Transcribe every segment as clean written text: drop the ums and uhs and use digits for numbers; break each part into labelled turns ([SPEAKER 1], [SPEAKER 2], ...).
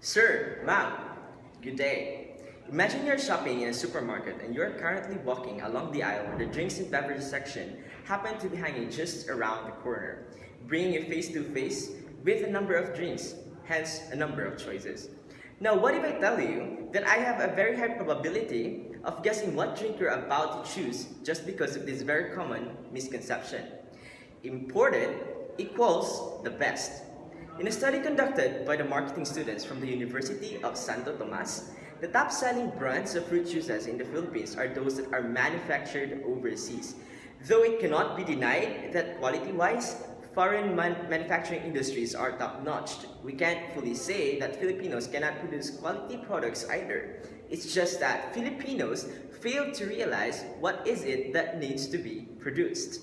[SPEAKER 1] Sir, ma'am, good day. Imagine you're shopping in a supermarket and you're currently walking along the aisle where the drinks and beverages section happen to be hanging just around the corner, bringing you face to face with a number of drinks, hence a number of choices. Now, what if I tell you that I have a very high probability of guessing what drink you're about to choose just because of this very common misconception? Imported equals the best. In a study conducted by the marketing students from the University of Santo Tomas, the top-selling brands of fruit juices in the Philippines are those that are manufactured overseas. Though it cannot be denied that quality-wise, foreign manufacturing industries are top-notch, we can't fully say that Filipinos cannot produce quality products either. It's just that Filipinos fail to realize what is it that needs to be produced.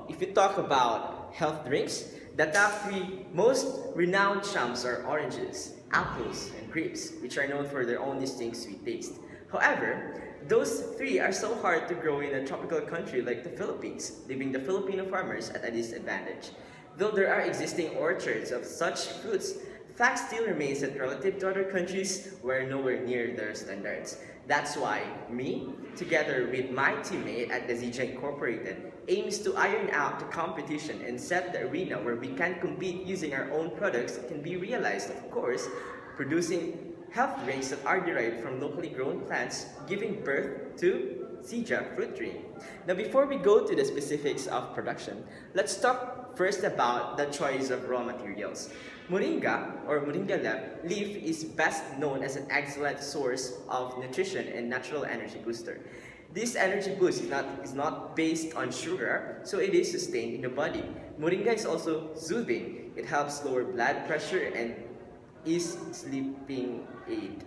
[SPEAKER 1] If you talk about health drinks, the top three most renowned champs are oranges, apples, and grapes, which are known for their own distinct sweet taste. However, those three are so hard to grow in a tropical country like the Philippines, leaving the Filipino farmers at a disadvantage. Though there are existing orchards of such fruits, the fact still remains that relative to other countries, we're nowhere near their standards. That's why me, together with my teammate at the ZJ Incorporated, aims to iron out the competition and set the arena where we can compete using our own products can be realized, of course, producing health drinks that are derived from locally grown plants, giving birth to Zija fruit drink. Now, before we go to the specifics of production, let's talk first about the choice of raw materials. Moringa or leaf is best known as an excellent source of nutrition and natural energy booster. This energy boost is not based on sugar, so it is sustained in the body. Moringa is also soothing. It helps lower blood pressure and is sleeping aid.